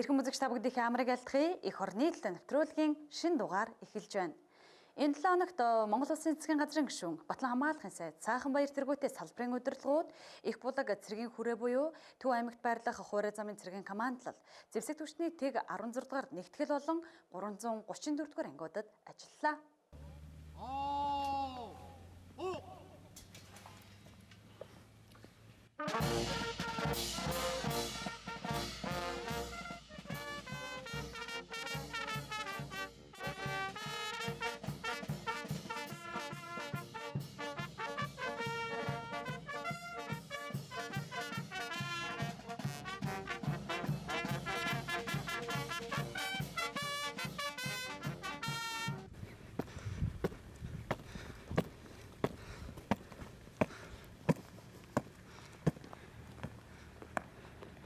Эрхэм үзэгч та бүгдийнхээ амрыг айлтгая. Эх орны талтай нэвтрүүлгийн шинэ дугаар эхэлж байна. Энэ 7 хоногт Монгол Улсын засгийн газрын гишүүн Батлан хамгаалахын сайд Цаахан-Баяр тэргүүтээ салбарын удирдлагууд их булаг цэргийн хүрээ буюу Төв аймагт байрлах хуурай замын цэргийн командлал, зэвсэг түвшний тэг 16 дугаар нэгтгэл болон 334 дугаар ангиудад ажиллалаа.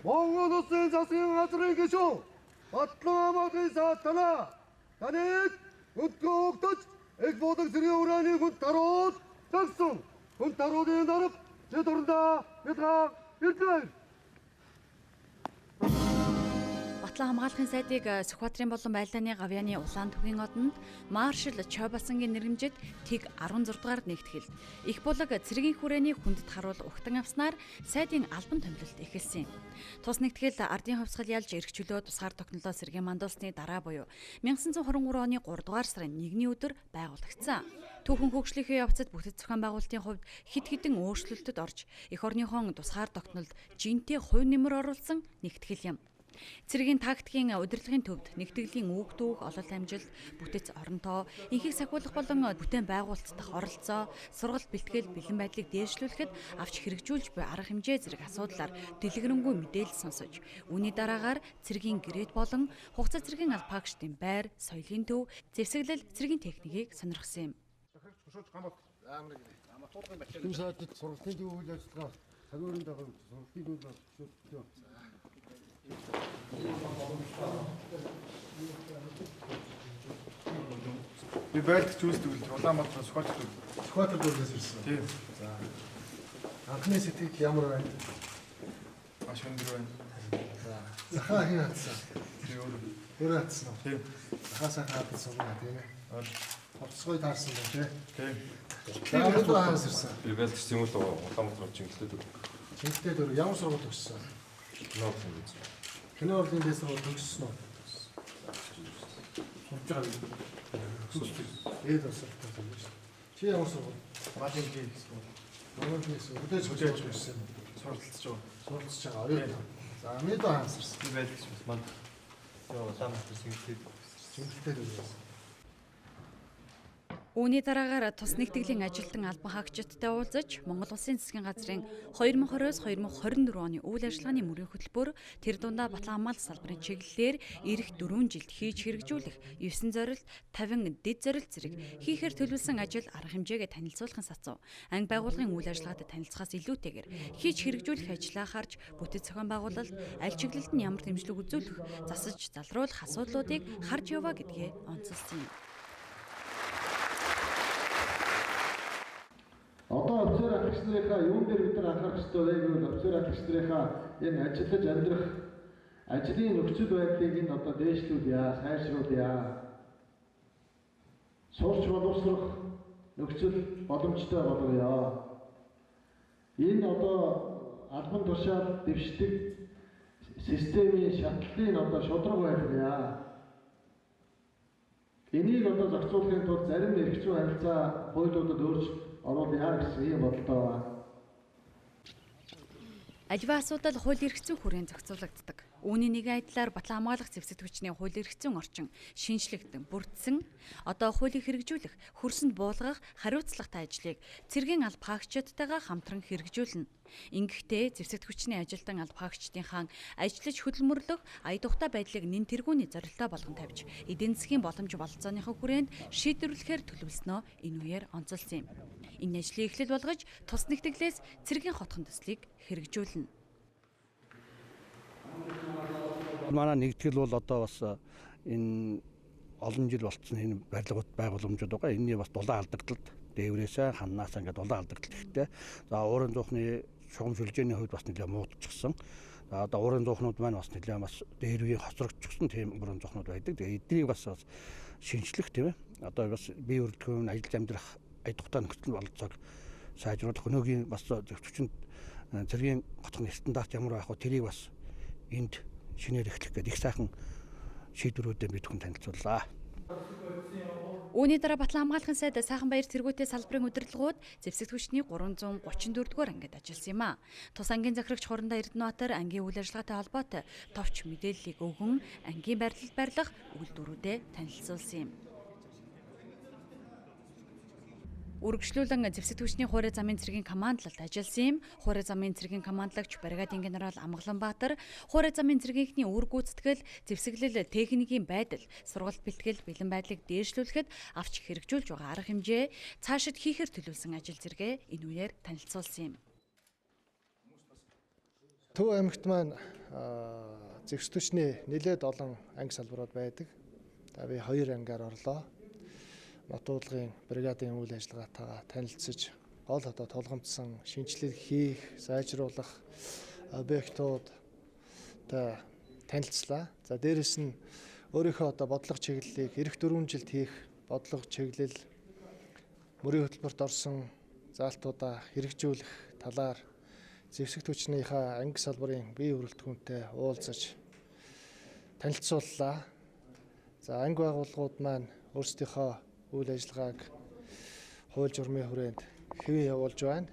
Монгол Улсын засгийн газрын гишүүн Батлан хамгаалахын сайд таныг өдгөө өгдөж их булаг цэргийн ураны хүнд дарууд тагсан. Хүнд даруудын дарав тэд орондоо бэлгаа ирдэг. Батлан хамгаалахын сайдыг Сүхбаатарын болон Байлдааны гавьяаны улаан төвийн одонд маршал Чойбасангийн нэрэмжит тэг 16 дугаар нэгтгэл их булаг цэргийн хүрээний хүндэт харуул угтан авснаар сайдын албан томилолт эхэлсэн. Тус нэгтгэл ардын хувьсгал ялж эрхчлөө тусгаар тогтнолоо сэргийн мандуулсны дараа буюу 1923 оны 3 дугаар сарын 1-ний өдөр байгуулагдсан. Түүхэн хөгжлийнхээ явцад бүтэц зохион байгуулалтын хувьд хэд хэдэн өөрчлөлтөд орж эх орныхон тусгаар тогтнолд жинтэй хувь нэмэр оруулсан нэгтгэл юм. Цэргийн тактикийн удирдлагын төвд нэгтгэлийн үг дүүх, ололт амжилт, бүтэц оронтоо, инхийг сахиулах болон бүтээн байгуулагдах оролцоо, сургалт бэлтгэл, бэлэн байдлыг дээшлүүлэхэд авч хэрэгжүүлж буй арга хэмжээ зэрэг асуудлаар дэлгэрэнгүй мэдээлэл сонсож, үүний дараагаар цэргийн гэрээд болон хугацаа цэргийн албаагчдын байр, соёлын төв, зэвсэглэл цэргийн техникийг сонирхсон юм. Түн сайдд сургалтын төв үйл ажиллагаа хариуны дагав сургалтын төв болчихсон. Би байлдагч үйлдвэрлэж Улаанбаатар Сүхбаатар дүүргээс ирсэн. Тийм. За. Анхны сэтгэл ямар байна? Маш өндөр байна. За. Захаа хин хатсан. Тийм. Өөрөө хатсан уу? Тийм. Захаа сайхан хатсан юм тийм ээ. Хувцсгой таарсан байна тий. Тийм. Тэгээд хаанаас ирсэн? Би байлдагч юм л Улаанбаатар Чингэлтэй дүү. Чингэлтэй дүүр ямар сургууль төгссөн? Кино урлын дэс сургууль төгссөн үү? Сурж байгаа юм. Эд асуултаа юм байна. Чи ямар сургууль? Малын хийх. Монголын сүлдэж хөдөөж ирсэн. Суралцж байгаа. Суралцж байгаа. Оёо. За мэдээ хаанаас ирсэн? Би байлдагч бас манд. Улаанбаатар Чингэлтэй дүүрээс. Үүний дараагаар тус нэгтгэлийн ажилтан албан хаагчдтай уулзаж Монгол Улсын засгийн газрын 2020-2024 оны үйл ажиллагааны мөрийн хөтөлбөр тэр дундаа Батлан хамгаалах салбарын чиглэлээр эх 4 жилд хийж хэрэгжүүлэх 9 зорилт 50 дэд зорилт зэрэг хийхээр төлөвлөсөн ажил арга хэмжээгээ танилцуулахын сацав. Анги байгууллагын үйл ажиллагаатай танилцахаас илүүтэйгээр хийж хэрэгжүүлэх ажлаа харж бүтэц зохион байгуулалт аль чиглэлд нь ямар дэмжлэг үзүүлэх засаж залруулах асуудлуудыг харж яваа гэдгээ онцолсон юм. Одоо офицер ахлагч нарынхаа юун дээр бид нар анхаарах ёстой вэ гэвэл офицер ахлагч нарынхаа энэ ажиллаж амьдрах ажлын нөхцөл байдлыг энэ одоо дээшлүүлье, сайжруулъя. Сурч боловсрох нөхцөл боломжтой болгоё. Энэ одоо албан тушаал дэвшдэг системийн шатлалын одоо шударга байлгая. Энийг одоо зохицуулахын тулд зарим эрх зүйн харилцаа хуулиудад өөрчлөлт оруулъя гэсэн юм бодолтой байна. Аливаа асуудал хууль эрх зүйн хүрээнд зохицуулагддаг. Үүний нэгэн айдлаар Батлан хамгаалах зэвсэг түвшний хууль эрх зүйн орчин шинжлэгдэн бүрдсэн. Одоо хуулийг хэрэгжүүлэх, хөрсөнд буулгах, хариуцлагатай ажлыг цэргийн алба хаагчдтайгаа хамтран хэрэгжүүлнэ. Ингэхдээ зэвсэг түвшний ажилтан алба хаагчдынхаа ажиллаж хөдөлмөрлөх ая тухтай байдлыг нэн тэргүүний зорилттой болгон тавьж, эдийн засгийн боломж бололцооныхоо хүрээнд шийдвэрлэхээр төлөвлөснөө энэ үеэр онцолсон юм. Энэ ажлыг эхлэл болгож тус нэгтгэлээс цэргийн хотхон төслийг хэрэгжүүлнэ. Манай нэгтгэл бол одоо бас энэ олон жил болцсон энэ байгууламжууд байгаа. Энэний бас дулаан алдагдлалд дээврээсээ ханнаасаа ингээд дулаан алдагдал ихтэй. За уурын зуухны шугам шүлжээний хувьд бас нэлээд муудчихсан. Одоо уран зуухнууд маань бас нэлээд бас дээр үеийн хоцрогдчихсон тийм уран зуухнууд байдаг. Тэгээ эднийг бас шинжлэх тийм ээ. Одоо бас бие бүрэлдэхүүн ажил амьдрах аятгахтай нөхцөл бололцоог сайжруулах өнөөгийн бас зөвчөнд цэргийн готхны стандарт ямар байх вэ? Тэрийг бас энд шинээр эхлэх гэдэг их сайхан шийдвэрүүдэд бид хүн танилцууллаа. Үүний дараа Батлан хамгаалахын сайд Сайханбаяр цэргүүтэй салбарын удирдлагууд зэвсэгт хүчний 334-р ангид ажилласан юм а. Тус ангийн захирагч Хорндоо Эрдэнэбаатар ангийн үйл ажиллагаатай холбоотой товч мэдээллийг өгөн ангийн байрлалд барьлах үйлдвэрүүдэд танилцуулсан юм. Үргэлжлүүлэн зэвсэгт хүчний хуурай замын цэргийн командлалд ажилласан юм. Хуурай замын цэргийн командлагч бригадын генерал Амгаланбаатар, хуурай замын цэргийнхний үр гүйцэтгэл, зэвсэглэл техникийн байдал, сургалт бэлтгэл, бэлэн байдлыг дээшлүүлэхэд авч хэрэгжүүлж байгаа арга хэмжээ, цаашид хийхээр төлөвлөсөн ажил зэрэг энэ үеэр танилцуулсан юм. Төв аймагт маань зэвсэгт хүчний нэлээд олон анги салбарууд байдаг. За би 2 ангиар орлоо. Нотуулгын бригадын үйл ажиллагаатайгаа танилцж, гол одоо тулгамдсан шинжилгээ хийх, сайжруулах объектууд танилцлаа. За дээрэс нь өөрийнхөө одоо бодлого чиглэлийг эх 4 жилд хийх бодлого чиглэл, мөрийн хөтөлбөрт орсон заалтуудаа хэрэгжүүлэх талаар зэвсэгт хүчнийхээ анги салбарын бие бүрэлдэхүүнтэй уулзаж танилцууллаа. За анги байгууллагууд маань өөрсдийнхөө үйл ажиллагааг хууль журмын хүрээнд хэвэн явуулж байна.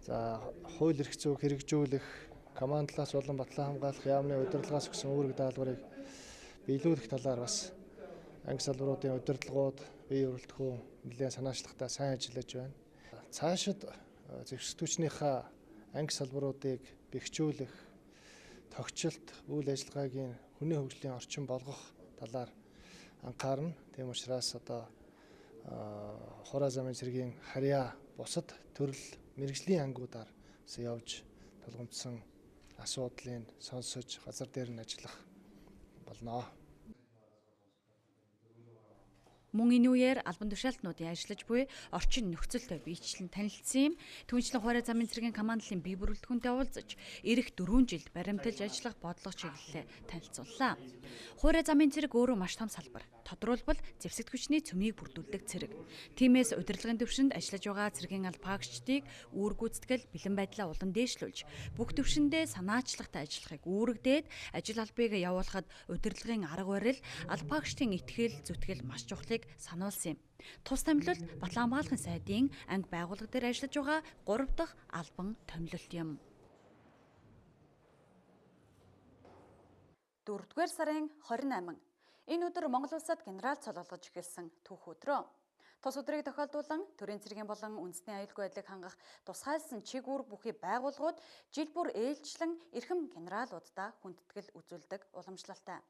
За хууль эрх зүйг хэрэгжүүлэх, командлаас болон Батлан хамгаалах яамны удирдлагаас өгсөн үүрэг даалгаврыг биелүүлэх талаар бас анги салбаруудын удирдлагууд бие бүрэлдэхүүн нэлээд санаачлагтай сайн ажиллаж байна. Цаашид зэвсэгт хүчнийхээ анги салбаруудыг бэхжүүлэх, тогтчлт, үйл ажиллагаагийн хүний хөгжлийн орчин болгох талаар анхаарна. Тийм учраас одоо хуурай замын цэргийн харьяа бусад төрөл мэргэжлийн ангиудаар явж тулгымдсан асуудлыг сонсож газар дээр нь ажиллах болно. Мөн энэ үеэр албан тушаалтнуудын ажиллаж буй орчин нөхцөлтэй биечлэн танилцсан юм. Түүнчлэн хуурай замын цэргийн командлын бие бүрэлдэхүүнтэй уулзаж, ирэх 4 жилд баримталж ажиллах бодлого чиглэлээ танилцууллаа. Хуурай замын цэрэг өөрөө маш том салбар. Тодруулбал зэвсэгт хүчний цөмийг бүрдүүлдэг цэрэг. Тиймээс удирдлагын төвшөнд ажиллаж байгаа цэргийн албаагчдыг үүр гүйцэтгэл, бэлэн байдлаа улам дээшлүүлж, бүх төвшөндөө санаачлагтай ажиллахыг үүрэгдээд ажил албыг явуулахад удирдлагын арга барил, албаагчдын итгэл, зүтгэл маш чухлыг сануулсан юм. Тус томилолт Батлан хамгаалахын сайдын анги байгууллага дээр ажиллаж байгаа 3 дахь албан томилолт юм. 4-р сарын 28. Энэ өдөр Монгол улсад генерал цололгож эхэлсэн түүх өдрөө. Тус өдрийг тохиолдуулан төрийн цэргийн болон үндэсний аюулгүй байдлыг хангах тусгайлсан чиг үүрэг бүхий байгууллагууд жил бүр ээлжлэн эрхэм генералуудаа хүндэтгэл үзүүлдэг уламжлалтай.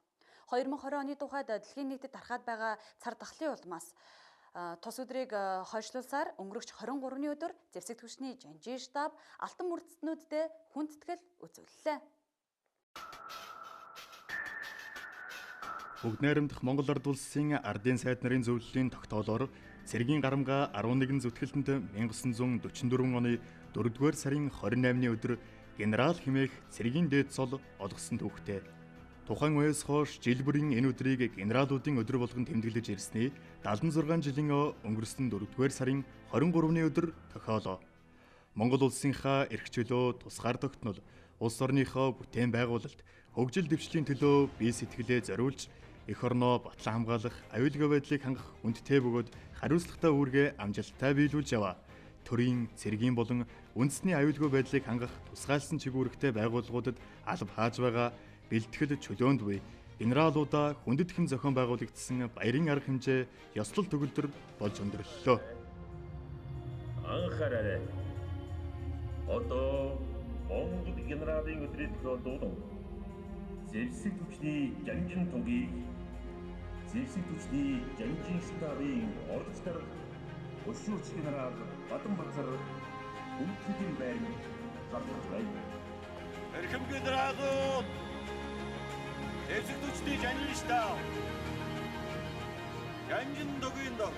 2020 оны тухайд дэлхийн нийтэд тархаад байгаа цар тахлын улмаас тус өдрийг хойшлуулсаар өнгөрөгч 23-ны өдөр зэвсэгт хүчний жанжийн штаб алтан мөрцтнүүддээ хүндэтгэл үзүүллээ. Бүгд найрамдах Монгол Ард улсын ардын сайд нарын зөвлөлийн тогтоолоор цэргийн гарамга 11 зүтгэлтэнд 1944 оны 4-р сарын 28-ны өдөр генерал хэмээх цэргийн дээд цол олгосон түүхтэй. Тухайн үеэс хойш жил бүрийн энэ өдрийг генералуудын өдөр болгон тэмдэглэж ирсний 76 жилийн өнгөрсөн 4-р сарын 23-ны өдөр тохиолоо. Монгол улсынхаа эрх чөлөө тусгаар тогтнол, улс орныхоо бүтээн байгуулалт, хөгжил дэвшлийн төлөө бие сэтгэлээ зориулж эх орноо батлан хамгаалах, аюулгүй байдлыг хангах хүндтэй бөгөөд хариуцлагатай үүргээ амжилттай биелүүлж яваа. Төрийн, цэргийн болон үндэсний аюулгүй байдлыг хангах тусгайлсан чиг үүрэгтэй байгууллагуудад алба хааж байгаа бэлтгэл чөлөөнд буй генералуудаа хүндэтгэн зохион байгуулагдсан баярын арга хэмжээ ёслол төгөлдөр болж өндөрлөлөө. Анхаараарай. Одоо Монгол генералын өдрийн тохиолдуулан зэвсэгт хүчний жанжин тугийг зэвсэгт хүчний жанжин штабын орж дарах өшөөч генерал Баданбазар хүндэтгэн байр зарлаж байна. Эрхэм генералууд зэвсэгт хүчний жанжин штаб жанжин тугийн дог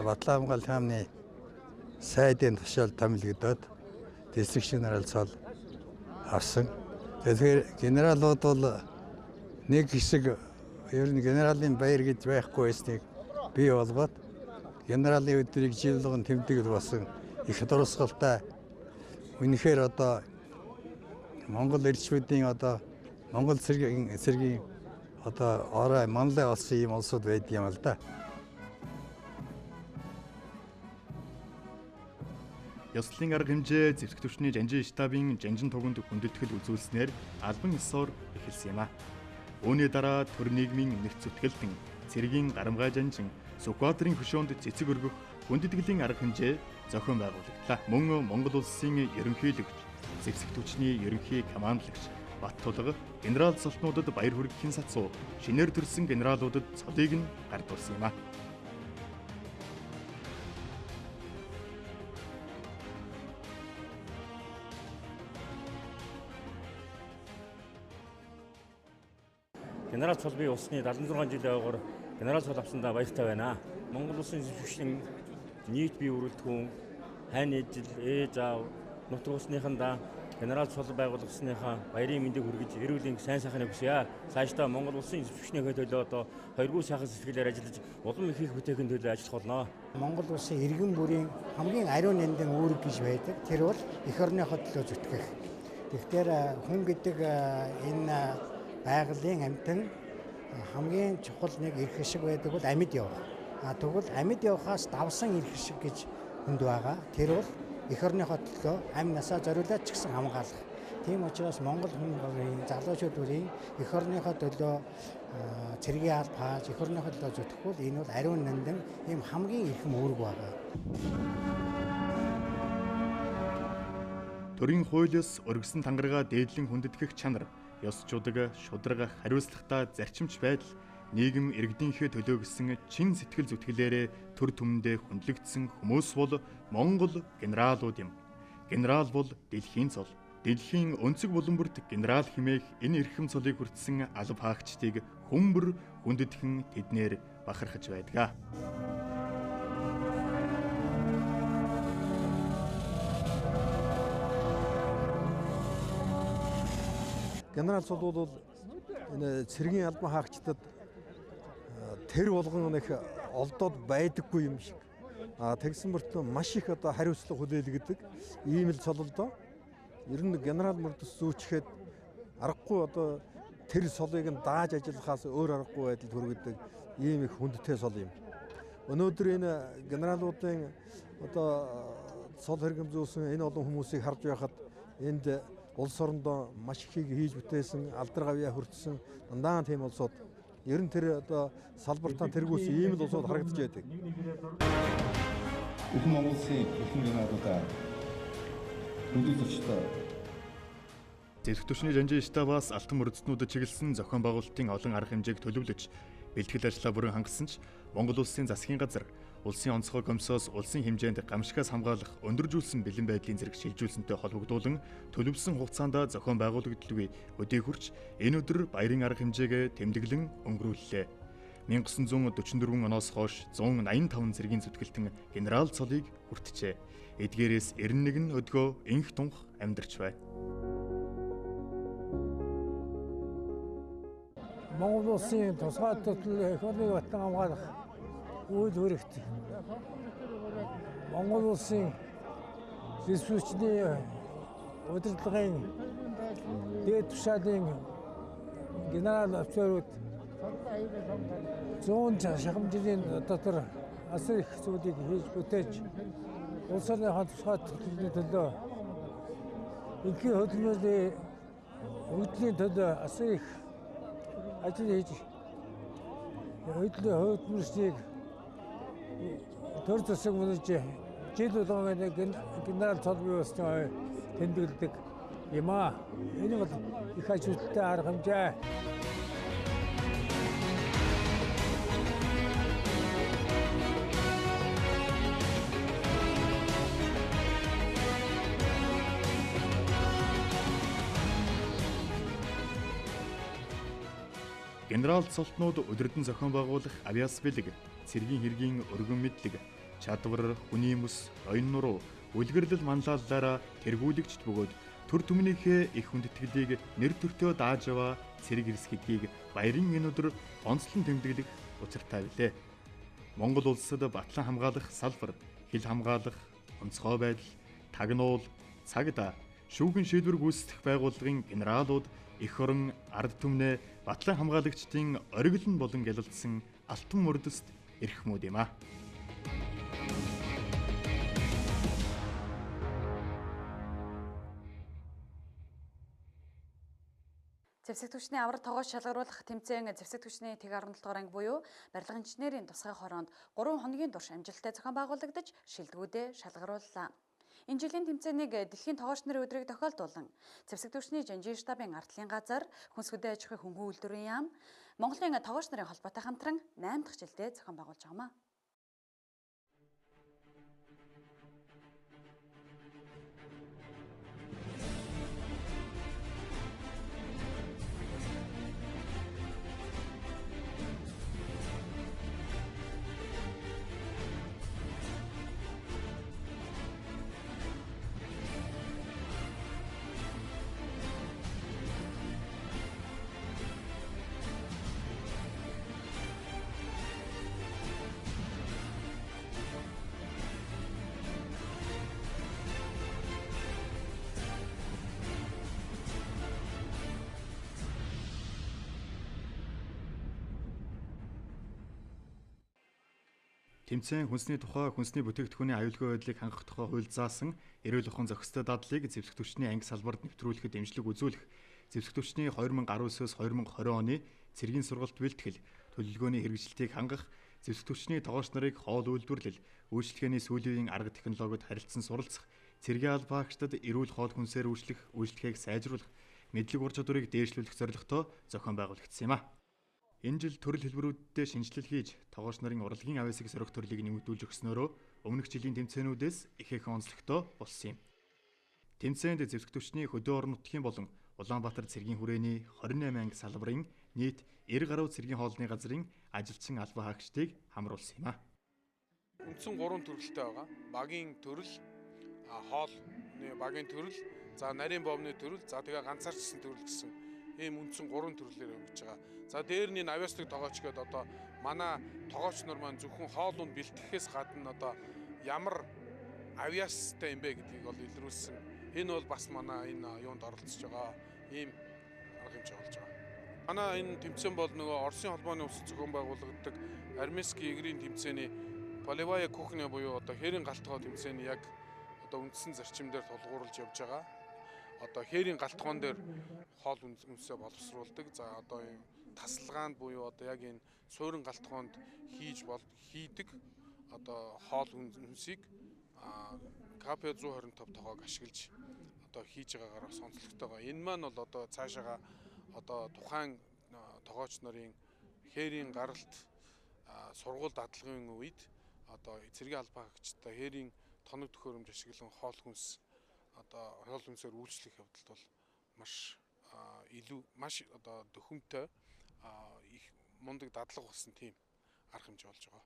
Батлан хамгааллын хаамны сайдын тушаал томилогдоод дэслэгчийн оролцоол авсан. Тэгэхээр генералууд бол нэг хэсэг ер нь генералын баяр гэж байхгүй байсныг бий болгоод генералын өдрийг жил болгон тэмдэглэл болсон их дурсгалтай үнэхээр одоо Монгол элчүүдийн одоо Монгол цэргийн одоо орой манлай болсон юм улсууд байдаг юм л да. Ёслолын арга хэмжээ зэвсэг түвшний жанжин штабын жанжин туганд хүндэтгэл үзүүлснээр албан ёсоор эхэлсэн юм а. Үүний дараа төр нийгмийн нэрц зүтгэлтэн цэргийн гарамгай жанжин Сүхбаатарын хөшөөнд цэцэг өргөх хүндэтгэлийн арга хэмжээ зохион байгуулагдлаа. Мөн Монгол улсын ерөнхийлөгч, зэвсэг түвшний ерөнхий командлагч Баттулга генерал цолтнуудад баяр хүргэхийн сацуу шинээр төрсэн генералуудад цолыг нь гардуулсан юм а. Генерал цол бий усны 76 жилийн ойгоор генерал цол авсандаа баяртай байна. Монгол улсын зэвсэгчдийн нийт бие бүрэлдэхүүн, хань ижил, ээж аав, нутаг усныхандаа генерал цол байгуулагдсныхаа баярын мэндийг хүргэж эрүүлийн сайн сайхныг хүсье. Цаашдаа Монгол улсын зэвсэгчнийхээ төлөө одоо 2 сайхан сэтгэлээр ажиллаж улам их бүтээхийн төлөө ажиллах болно. Монгол улсын иргэн бүрийн хамгийн ариун нандин үүрэг гэж байдаг. Тэр бол эх орныхоо төлөө зүтгэх. Тэгэхээр хүн гэдэг энэ байгалийн амьтан хамгийн чухал нэг эрх шиг байдаг бол амьд явах. Тэгвэл амьд явахаас давсан эрх шиг гэж хүнд байгаа. Тэр бол эх орныхоо төлөө амь насаа зориулаад ч гэсэн хамгаалах. Тийм учраас Монгол хүн залуучууд бүрийн эх орныхоо төлөө цэргийн алба хааж эх орныхоо төлөө зүтгэхгүй энэ бол ариун нандин ийм хамгийн эрхэм үүрэг байгаа. Төрийн хуулиас өргөсөн тангараа дээдлэн хүндэтгэх чанар, ёсчуудаг шударга хариуцлагатай зарчимч байдал, нийгэм иргэдийнхээ төлөө гэсэн чин сэтгэл зүтгэлээрээ төр түмэндээ хүндлэгдсэн хүмүүс бол Монгол генералууд юм. Генерал бол дэлхийн цол. Дэлхийн өнцөг булан бүрт генерал хэмээх энэ эрхэм цолыг хүртсэн алба хаагчдыг хүмбэр хүндэтгэн тэднэр бахархаж байдаг. Генерал цол бол энэ цэргийн албан хаагчдад тэр болгон их олдоод байдаггүй юм шиг. Тэгсэн мөртөө маш их одоо хариуцлага хүлээлгдэг ийм л цол л доо. Ер нь генерал мөрдөс зүүчгээд аргагүй одоо тэр цолыг нь дааж ажиллахаас өөр аргагүй байдалд хүргэдэг ийм их хүндтэй цол юм. Өнөөдөр энэ генералуудын одоо цол хэрэгэмзүүлсэн энэ олон хүмүүсийг харж байхад энд улс орондоо маш ихийг хийж бүтээсэн, алдар гавьяа хүртсэн дандаа тийм улсууд ер нь тэр одоо салбартаа тэргүүлсэн ийм л улсууд харагдаж байдаг. Их Монгол улсын ихэнх генералуудаа хүндэтгэжтэй зэвсэг түвшний жанжин штабаас алтан мөрдөснүүдэд чиглэсэн зохион байгуулалтын олон арга хэмжээг төлөвлөж бэлтгэл ажлаа бүрэн хангасан ч Монгол улсын засгийн газар улсын онцгой комиссоос улсын хэмжээнд гамшигаас хамгаалах өндөржүүлсэн бэлэн байдлын зэрэг шилжүүлсэнтэй холбогдуулан төлөвлөсөн хугацаанд зохион байгуулагддаггүй өдий хүрч энэ өдөр баярын арга хэмжээгээ тэмдэглэн өнгөрүүллээ. 1944 оноос хойш 185 зэргийн зүтгэлтэн генерал цолыг хүртжээ. Эдгээрээс 91 өдгөө инх тунх амьдарч байна. Монгол улсын тусгай төдөл эх орныг батлан хамгаалах үйл хэрэгт Монгол улсын зэвсэгчний удирдлагын дээд тушаалын генерал офицерууд 100 шахамжийн дотор асар их зүйлийг хийж бүтээж улс орныхоо тусгай төдөлний төлөө инхийн хөдөлмөрийн өвдлийн төлөө асар их ажил хийж хөдөлмөрсийг төр засаг мөрөж жил болгоны генерал цол бий болсон тэмдэглэдэг юм аа. Энэ бол их ажилттай арга хэмжээ. Генерал цолтнууд өдөрдөн зохион байгуулах авиас бэлэг, цэргийн хэргийн өргөн мэдлэг, чадвар, хүний мэс, оюун нуруу, үлгэрлэл манлайлалаараа тэргүүлэгчд бөгөөд төр түмнийхээ их хүндэтгэлийг нэр төртөө дааж яваа цэрэг эрс хэдийг баярын энэ өдөр онцлон тэмдэглэх учиртай билээ. Монгол улсад батлан хамгаалах салбар, хил хамгаалах, онцгой байдал, тагнуул, цагдаа, шүүгэн шийдвэр гүйцэтгэх байгууллагын генералууд, эх орон, ард түмнээ батлан хамгаалагчдын ориглон болон гялалдсан алтан мөрдөст эрхмүүд юм а. Зэвсэг түвшний авраг тогоо шалгаруулах тэмцээн зэвсэг түвшний тэг 17 дугаар анги буюу барилга инженерийн тусгай хороонд 3 хоногийн турш амжилттай зохион байгуулагдаж шилдэгүүдээ шалгарууллаа. Энэ жилийн тэмцээнийг дэлхийн тогооч нарын өдрийг тохиолдуулан зэвсэг түвшний жанжийн штабын ардлын газар, хүнс хөдөө аж ахуйн хөнгөн үйлдвэрийн яам, Монголын тогооч нарын холбоотой хамтран 8 дахь жилдээ зохион байгуулж байгаамаа. Тэмцээн хүнсний тухай хүнсний бүтээгдэхүүний аюулгүй байдлыг хангах тухай хууль заасан эрүүл ухаан зохистой дадлыг зэвсэг түвшний анги салбарт нэвтрүүлэхэд дэмжлэг үзүүлэх, зэвсэг түвшний 2019-с 2020 оны цэргийн сургалт бэлтгэл, төлөвлөгөөний хэрэгжилтийг хангах, зэвсэг түвшний тогооч нарыг хоол үйлдвэрлэл, үйлчлэгээний сүүлийн арга технологид харилцан суралцах, цэргийн албаагчдад эрүүл хоол хүнсээр үйлчлэх үйлчлэгээг сайжруулах, мэдлэг ур чадварыг дээшлүүлэх зорилготой зохион байгуулагдсан юм а. Энэ жил төрөл хэлбэрүүдэд шинжилэл хийж тогооч нарын урлагийн авьяасыг сорих төрлийг нэмэгдүүлж өгснөөрөө өмнөх жилийн тэмцээнүүдээс ихээхэн онцлогтой болсон юм. Тэмцээнд зэвсэг түвшний хөдөө орон нутгийн болон Улаанбаатар цэргийн хүрээний 28 анги салбарын нийт 90 гаруй цэргийн хоолны газрын ажилчин албан хаагчдыг хамруулсан юм а. Үндсэн 3 төрөлтэй байгаа. Багийн төрөл, хоолны багийн төрөл, за нарийн бомны төрөл, за тэгээ ганцаарчсан төрөл гэсэн ийм үндсэн 3 төрлөөр явж байгаа. За дээр нь авьяасдаг тогооч гэдэг одоо манай тогооч нар маань зөвхөн хоол унд бэлтгэхээс гадна одоо ямар авьяастай юм бэ гэдгийг бол илрүүлсэн. Энэ бол бас манай энэ юунд оролцож байгаа ийм арга хэмжээ болж байгаа. Манай энэ тэмцээн бол нөгөө Оросын холбооны улс зохион байгуулагддаг Армейский игрийн тэмцээний Полевая кухня буюу одоо хээрийн галтгоо тэмцээний яг одоо үндсэн зарчимдэр тулгуурлаж явж байгаа. Одоо хээрийн галтгоон дээр хоол үнсээ боловсруулдаг. За одоо тасалгаанд буюу одоо яг энэ суурин галтгоонд хийдэг одоо хоол үнсийг КП 125 тоогоог ашиглаж одоо хийж байгаагаар бас онцлогтойгоо. Энэ маань бол одоо цаашаага одоо тухайн тогооч нарын хээрийн гаралт сургууль дадлагын үед одоо цэргийн албаагчтай хээрийн тоног төхөөрөмж ашиглан хоол хүнс одоо хоол хүнсээр үйлчлэх явдалд бол маш илүү маш одоо дөхөмтэй их мундаг дадлаг болсон тийм арга хэмжээ болж байгаа.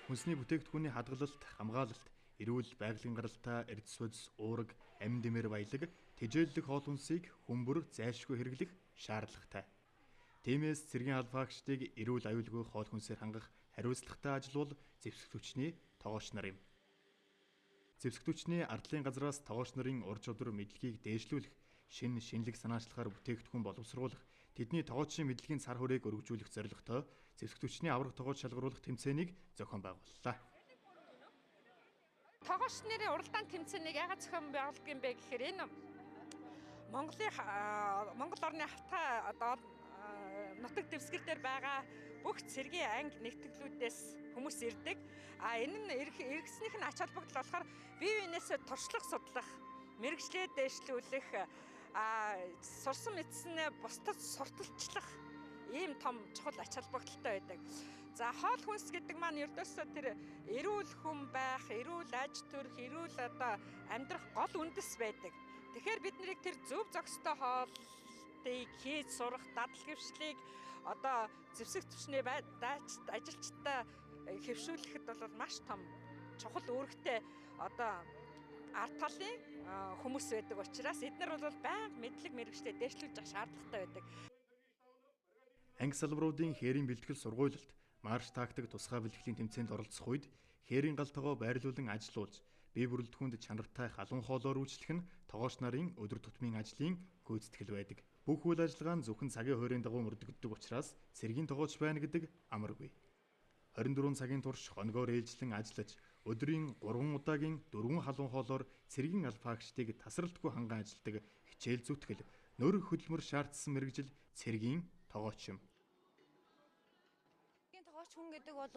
Хүнсний бүтээгдэхүүний хадгалалт, хамгаалалт, эрүүл байгалийн гаралтай, эрдэс бодис, уураг, амин дэмээр баялаг, тэжээллэх хоол хүнсийг хүмбэр зайлшгүй хэрэглэх шаардлагатай. Тиймээс цэргийн албаагчдыг эрүүл аюулгүй хоол хүнсээр хангах хариуцлагатай ажил бол зэвсэг түвшний тогооч нар юм. Зэвсэг түвшний ардлын газраас тогооч нарын ур чадвар мэдлэгийг дээшлүүлэх, шинэлэг санаачлагаар бүтээгдэхүүн боловсруулах, тэдний тогоочийн мэдлэгийн цар хүрээг өргөжүүлэх зорилготой зэвсэг түвшний авраг тогооч шалгаруулах тэмцээнийг зохион байгууллаа. Тогооч нарын уралдаан тэмцээнийг яагаад зохион байгуулдаг юм бэ гэхээр энэ Монгол орны хавтгай одоо нутаг дэвсгэр дээр байгаа бүх цэргийн анги нэгтгэлүүдээс хүмүүс ирдэг. Энэ нь иргэснийх нь ач холбогдол болохоор бие биенээсээ туршлага судлах, мэрэгчлээ дээшлүүлэх, сурсан мэдсэнээ бусдад сурталчлах ийм том чухал ач холбогдолтой байдаг. За хоол хүнс гэдэг маань ердөөсөө тэр эрүүл хүн байх, эрүүл аж төрх, эрүүл одоо амьдрах гол үндэс байдаг. Тэгэхээр бид нарыг тэр зөв зохистой хоолыг хийж сурах, дадал хэвшлийг одоо зэвсэг түвшний ажилчтай хэвшүүлэхэд бол маш том чухал үүрэгтэй одоо ард талын хүмүүс байдаг учраас эдгээр бол байнга мэдлэг мэргэжлээ дээшлүүлж авах шаардлагатай байдаг. Анги салбаруудын хээрийн бэлтгэл сургуйлалт, марш тактик тусгай бэлтгэлийн тэмцээнд оролцох үед хээрийн галтгоо байрлуулан ажилуулж, бие бүрэлдэхүүнд чанартай халуун хоолоор үйлчлэх нь тогооч нарын өдөр тутмын ажлын гүйцэтгэл байдаг. Бүх үйл ажиллагаа нь зөвхөн цагийн хуурийн дагуу мөрдөгддөг учраас цэргийн тогооч байна гэдэг амаргүй. 24 цагийн турш хоногоор ээлжлэн ажиллаж, өдрийн 3 удаагийн 4 халуун хоолоор цэргийн алфаагчдыг тасралтгүй ханган ажилдаг хичээл зүтгэл, нөр хөдөлмөр шаардсан мэргэжил цэргийн тогооч юм. Хүн гэдэг бол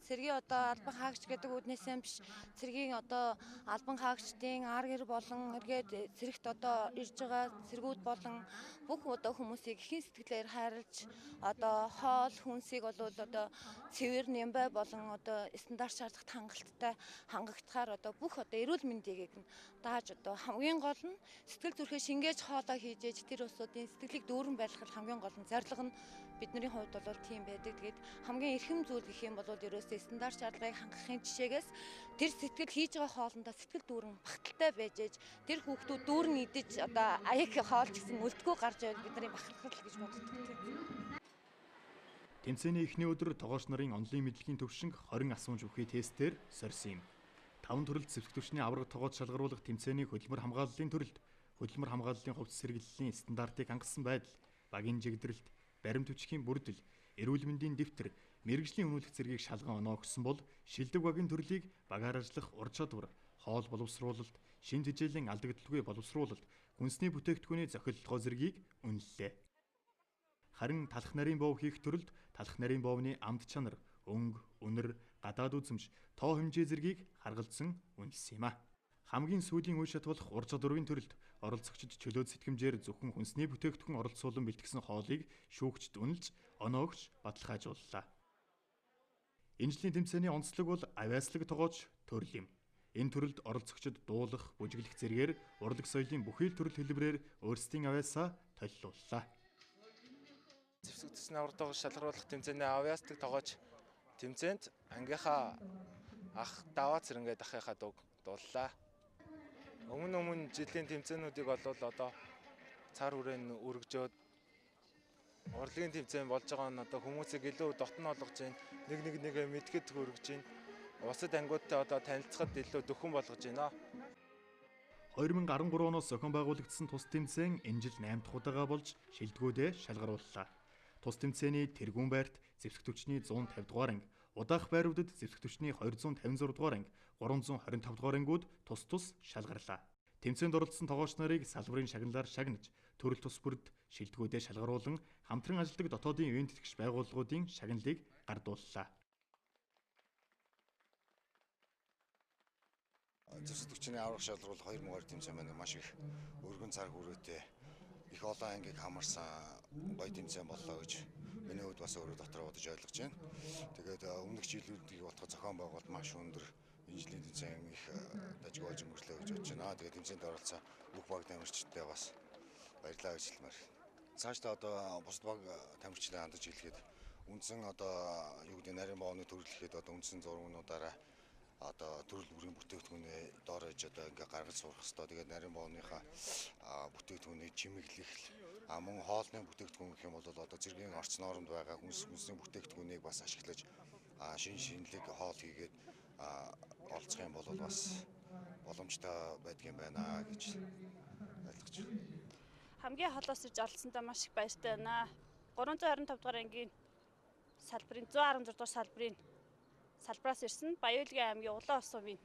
цэргийн одоо албан хаагч гэдэг үднээсээ биш, цэргийн одоо албан хаагчдын ар гэр болон эргээд цэрэгт одоо ирж байгаа цэргүүд болон бүх одоо хүмүүсийг ихэн сэтгэлээр хайрлаж одоо хоол хүнсийг бол одоо цэвэр нямбай болон одоо стандарт шаардлагатай хангалттай хангагдахаар одоо бүх одоо эрүүл мэндийг нь дааж одоо хамгийн гол нь сэтгэл зүрхээ шингээж хоолоо хийж ээж тэр усуудын сэтгэлийг дүүрэн байлгах хамгийн гол нь зорилго нь бидний хувьд бол тийм байдаг. Тэгээд хамгийн эрхэм зүйл гэх юм бол ерөөсөө стандарт шаардлагыг хангахын жишээгээс тэр сэтгэл хийж байгаа хоолндоо сэтгэл дүүрэн багталтай байж ээж тэр хүүхдүүд дүүрэн идэж одоо аяг хоолч гэсэн үлдгүй гарч байвал бидний бахархал гэж боддог тийм. Тэмцээний эхний өдөр тогооч нарын онлын мэдлэгийн төвшинг 20 асуумж бүхий тестээр сорьсон юм. 5 төрөлд сэвсэгтөвчний авраг тогооч шалгаруулах тэмцээний хөдөлмөр хамгааллын төрөлд хөдөлмөр хамгааллын хувцас сэргийллийн стандартыг хангасан байдал, багийн жигдрэлт, баримт хүчгийн бүрдэл, эрүүл мэндийн дэвтэр, мэргэжлийн үнэлэх зэргийг шалган оноо өгсөн бол шилдэг багийн төрлийг багаар ажиллах ур чадвар, хоол боловсруулалт, шин тэжээлийн алдагдaltaгүй боловсруулалт, хүнсний бүтээгдэхүүний зохиолтгоо зэргийг үнэллээ. Харин талах нарийн боов хийх төрөлд талах нарийн боовны амд чанар, өнгө, үнэр, гадаад үзэмж, тоо хэмжээ зэргийг харгалзан үнэлсэн юм а. Хамгийн сүүлийн үе шатвалах ур чадварын төрөлд оролцогчид чөлөөт сэтгэмжээр зөвхөн хүнсний бүтээгдэхүүн оролцуулан бэлтгэсэн хоолыг шүүгчд үнэлж, оноогч баталгаажууллаа. Энэ жилийн тэмцээний онцлог бол авиаслаг тогооч төрөл юм. Энэ төрөлд оролцогчид дуулах, бүжиглэх зэргээр урлаг соёлын бүхий л төрөл хэлбэрээр өөрсдийн авиасаа толилууллаа. Зэвсэгтсний авраг тогооч шалгаруулах тэмцээний авиаслаг тогооч тэмцээнд ангийнхаа ах даваа цэрэнгээд ахыхаа дууллаа. Өмнө жилийн тэмцээнүүдийг бол одоо цар хүрээнд өргөжөөд урлагийн тэмцээн болж байгаа нь одоо хүмүүсийг илүү дотн олгож байна. Нэгээ мэдгэд хүргэж байна. Улсад ангиудтай одоо танилцахад илүү дөхөн болгож байна. 2013 оноос зохион байгуулагдсан тус тэмцээн энэ жил 8 дахь удаага болж шилдэгүүдээ шалгарууллаа. Тус тэмцээний тэргүүн байрт зэвсэгтөвчний 150 дугаар анги, удаах байруудад зэвсэгтөвчний 256 дугаар анги, 325 дугаар ангиуд тус шалгарлаа. Тэмцээнд оролцсон тогооч нарыг салбарын шагналаар шагнаж, төрөл тус бүрд шилдэгүүдээ шалгаруулан хамтран ажилладаг дотоодын ивент тэтгэгч байгууллагуудын шагналыг гардууллаа. Зэвсэгтөвчний аврах шалгаруулах 2 муугаар тэмцээн маань маш их өргөн цар хүрээтэй их олон ангийг хамарсан гоё тэмцээн боллоо гэж миний хувьд бас өөрөө дотроо бодож ойлгож байна. Тэгээд өмнөх жилүүдийг бодоход зохион байгуулалт маш өндөр, энэ жилийн тэмцээн их дажгүй болж өнгөрлөө гэж бодож байна. Тэгээд тэмцээнд оролцсон бүх баг тамирчидтай бас баярлалаа гэж хэлмээр. Цаашдаа одоо бусад баг тамирчлаа хандаж хэлэхэд үндсэн одоо юу гэдэг нарийн боовны төрөл гэхэд одоо үндсэн зургуудаараа одоо төрөл бүрийн бүтээгдэхүүнээ доор иж одоо ингээ гаргаж сурах хэрэгтэй. Тэгээд нарийн боовныхаа бүтээгдэхүүнийг чимэглэх мөн хоолны бүтээгдэхүүн гэх юм бол одоо цэргийн орчин оронд байгаа хүнсний бүтээгдэхүүнийг бас ашиглаж шинэлэг хоол хийгээд олцох юм бол бас боломжтой байдаг юм байна гэж ойлгож байна. Хамгийн холоос ирж олцсондоо маш их баяртай байна. 325 дугаар ангийн салбарын 116 дугаар салбараас ирсэн Баяуулгын аймгийн Улаан ус сумын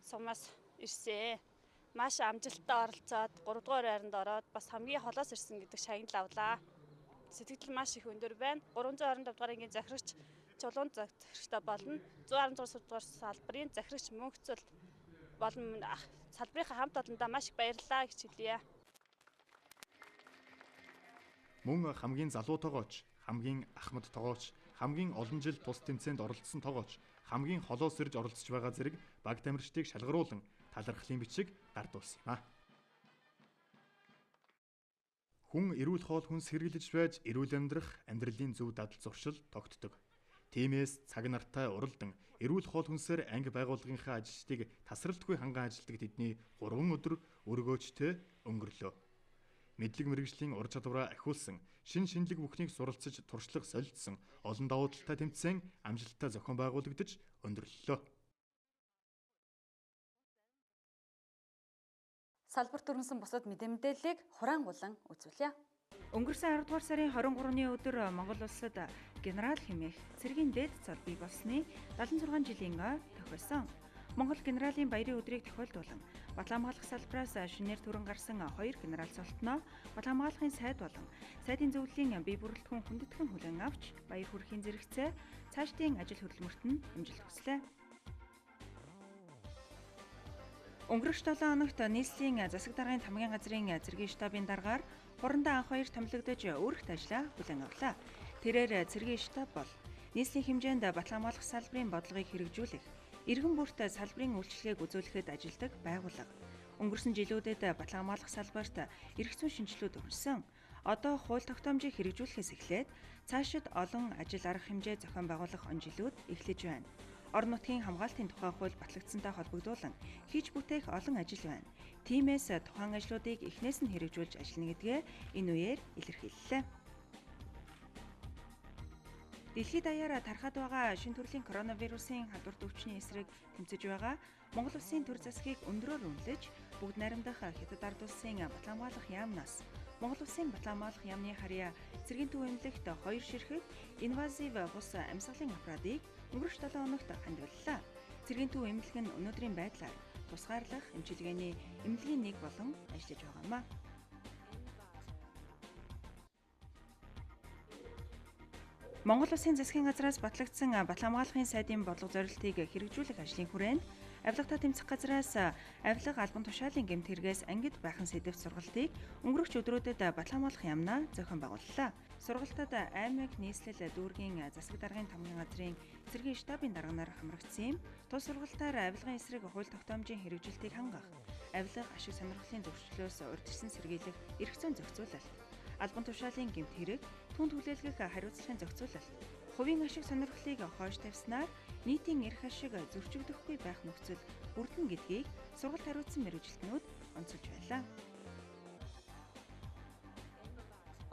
сумаас ирсэн. Маш амжилттай оролцоод 3 дугаар байранд ороод бас хамгийн холоос ирсэн гэдэг шагнал авлаа. Сэтгэл маш их өндөр байна. 325 дугаар ангийн захирагч чулуун захирагчтай болно. 116 дугаар салбарын захирагч мөнхцөл болон салбарынхаа хамт олондоо маш их баярлалаа гэж хэлье. Мөн хамгийн залуу тогооч, хамгийн ахмад тогооч, хамгийн олон жил тус тэмцээнд оролцсон тогооч, хамгийн холоос ирж оролцож байгаа зэрэг баг тамирчдыг шалгаруулан талархлын бичиг гардуулсан юм а. Хүн эрүүл хоол хүнс хэрэглэж байж эрүүл амьдрах амьдралын зөв дадал зуршил тогтдог. Тиймээс цаг нартай уралдан эрүүл хоол хүнсээр анги байгууллагынхаа ажилчдыг тасралтгүй ханган ажилтдаг тэдний 3 өдөр өргөөжтэй өнгөрлөө. Мэдлэг мэргэжлийн ур чадвараа ахиулсан, шинэлэг бүхнийг суралцаж туршлага солилцсон олон давуу талтай тэмцээн амжилттай зохион байгуулагдаж өндөрлөлөө. Салбарт өрнсөн бусад мэдээллийг хураангуулан үзүүлье. Өнгөрсөн 10 дугаар сарын 23-ны өдөр Монгол улсад генерал хэмээх цэргийн дээд цол бий болсны 76 жилийн тохиолсон. Монгол генералын баярын өдрийг тохиолдуулан Батлан хамгаалах салбараас шинээр түрэн гарсан 2 генерал цолтноо Батлан хамгаалахын сайд болон сайдын зөвлөлийн бие бүрэлдэхүүн хүндэтгэн хүлээн авч баяр хүрхийн зэрэгцээ цаашдын ажил хөдөлмөрт нь амжилт хүслээ. Өнгөрөх 7 хоногт нийслэлийн засаг даргын тамгын газрын цэргийн штабын даргаар хурандаа анх хоёр томилогдож өөрөгт ажлаа хүлээн авлаа. Тэрээр цэргийн штаб бол нийслэлийн хэмжээнд Батлан хамгаалах салбарын бодлогыг хэрэгжүүлэх, иргэн бүрт салбарын үйлчлэгийг үзүүлэхэд ажилладаг байгууллага. Өнгөрсөн жилүүдэд Батлан хамгаалах салбарт эрх зүйн шинжилүүд өрнөсөн. Одоо хууль тогтоомжийг хэрэгжүүлэхээс эхлээд цаашид олон ажил арга хэмжээ зохион байгуулах он жилүүд эхлэж байна. Орон нутгийн хамгаалтын тухай хууль батлагдсантай холбогдуулан хийж бүтээх олон ажил байна. Тиймээс тухайн ажлуудыг эхнээс нь хэрэгжүүлж ажиллана гэдгээ энэ үеэр илэрхийллээ. Дэлхийд даяар тархаад байгаа шинэ төрлийн коронавирусын халдвар өвчний эсрэг тэмцэж байгаа Монгол улсын төр засгийг өндрөөр үнэлж бүгд найрамдах Хятад ард улсын Батлан хамгаалах яамнаас Монгол улсын Батлан хамгаалах яамны харьяа цэргийн төв эмнэлэгт 2 ширхэг инвазив бус амьсгалын аппаратыг өнгөрөх 7 хоногт хандваллаа. Цэргийн төв эмнэлэг нь өнөөдрийн байдлаар тусгаарлах эмчилгээний эмнэлгийн нэг болон ажиллаж байгаамаа. Монгол улсын засгийн газраас батлагдсан Батлан хамгаалахын сайдын бодлого зорилтыг хэрэгжүүлэх ажлын хүрээнд авилгатай тэмцэх газраас авилга албан тушаалын гэмт хэрэгээс ангид байхын сэдэвт сургалтыг өнгөрөх өдрүүдэд Батлан хамгаалах яамнаа зохион байгууллаа. Сургалтад аймаг нийслэл дүүргийн засаг даргын тамгын газрын цэргийн штабын дарганаар хамрагдсан юм. Тус сургалтаар авилгын эсрэг хууль тогтоомжийн хэрэгжилтийг хангах, авилга ашиг сонирхлын зөрчлөөс урьдчилан сэргийлэх эрх зүйн зохицуулалт, албан тушаалын гэмт хэрэг, түн түлээлгэх хариуцлагын зохицуулалт, хувийн ашиг сонирхлыг хойш тавьснаар нийтийн эрх ашиг зөрчигдөхгүй байх нөхцөл бүрдэн гэдгийг сургалт хариуцсан мэргэжилтнүүд онцолж байлаа.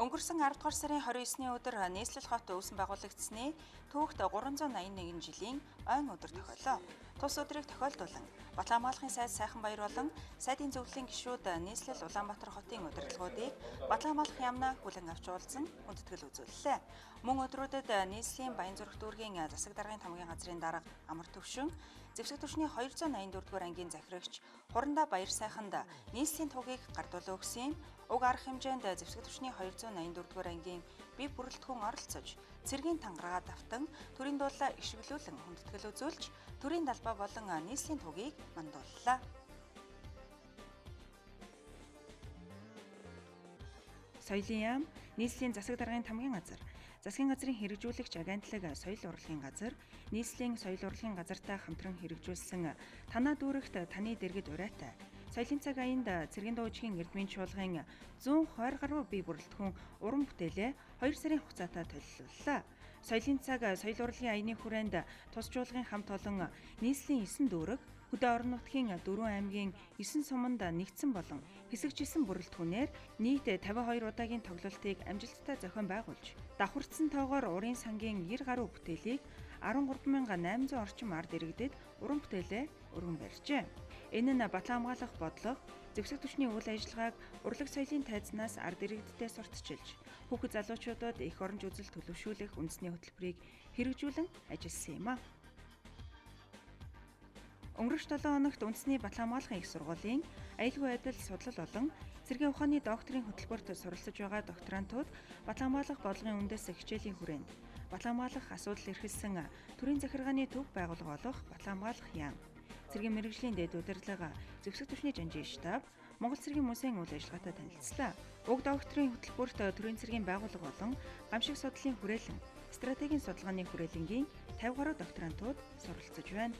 Өнгөрсөн 10 дугаар сарын 29-ны өдөр нийслэл хот өвсөн байгуулагдсны түүхт 381 жилийн ойн өдөр тохиоллоо. Тус өдрийг тохиолдуулан Батлан хамгаалахын сайд сайхан баяр болон сайдын зөвлөлийн гишүүд нийслэл Улаанбаатар хотын удирдлагуудыг Батлан хамгаалах яамнаа хүлээн авч уулзсан хүндэтгэл үзүүллээ. Мөн өдрүүдэд нийслэлийн Баянзүрх дүүргийн засаг даргын тамгын газрын дарга Амар Төвшин, зэвсэг түвшний 284-р ангийн захирагч Хурандаа Баяр сайханд нийслэлийн тугийг гардуулан өгсөн. Уг арга хэмжээнд зэвсэг түвшний 284-р ангийн бие бүрэлдэхүүн оролцож, цэргийн тангараа давтан, төрийн дуулаа ишгэлүүлэн хүндэтгэл үзүүлж, төрийн далбаа болон нийслэлийн тугийг мандууллаа. Соёлын яам, нийслэлийн засаг даргын тамгын газар, засгийн газрын хэрэгжүүлэгч агентлаг соёл урлагийн газар, нийслэлийн соёл урлагийн газартай хамтран хэрэгжүүлсэн танаа дүүрэгт таны дэргэд урайтай, соёлын цаг аянд цэргийн дуужгийн эрдмийн чуулгын 120 гаруй бие бүрэлдэхүүн уран бүтээлээ 2 сарын хугацаатай төлөвлөлөө. Соёлын цаг соёл урлагийн аяны хүрээнд тус чуулгын хамт олон нийслэлийн 9 дүүрэг, хөдөө орон нутгийн 4 аймгийн 9 суманд нэгдсэн болон хэсэгжилсэн бүрэлдэхүүнээр нийт 52 удаагийн тоглолтыг амжилттай зохион байгуулж, давхарцсан тоогоор урын сангийн 90 гаруй бүтээлийг 13800 орчим ард иргэдэд уран бүтээлээ өргөн барьжээ. Энэ нь Батлан хамгаалах бодлого, зэвсэг түвшний үйл ажиллагааг урлаг соёлын тайзнаас ард иргэддээ сурталчилж, хүүхэд залуучуудад эх оронж үзэл төлөвшүүлэх үндэсний хөтөлбөрийг хэрэгжүүлэн ажилласан юм а. Өнгөрөх 7 хоногт үндэсний Батлан хамгаалахын их сургуулийн аюулгүй байдал судлал болон цэргийн ухааны докторийн хөтөлбөрт суралцж байгаа докторантууд Батлан хамгаалах бодлогын үндэс хичээлийн хүрээнд Батлан хамгаалах асуудал эрхэлсэн төрийн захиргааны төв байгууллага болох Батлан хамгаалах яам, цэргийн мэргэжлийн дэд удирдлага, зэвсэг түвшний жанжийн штаб, Монгол цэргийн музейн үйл ажиллагаатай танилцлаа. Уг докторийн хөтөлбөрт төрийн цэргийн байгууллага болон гамшиг судлалын хүрээлэн, стратегийн судалгааны хүрээлэнгийн 50 гаруй докторантууд суралцж байна.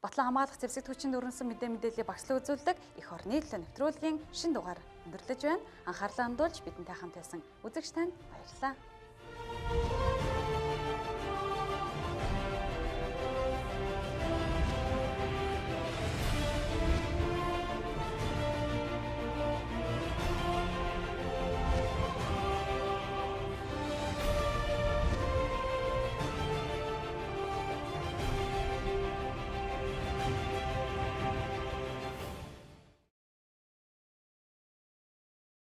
Батлан хамгаалах зэвсэг түвшинд өрнсөн мэдээллийг багслан үзүүлдэг эх орны төлөө нэвтрүүлгийн шинэ дугаар өндөрлөж байна. Анхаарлаа хандуулж бидэнтэй хамт байсан үзэгч танд баярлалаа.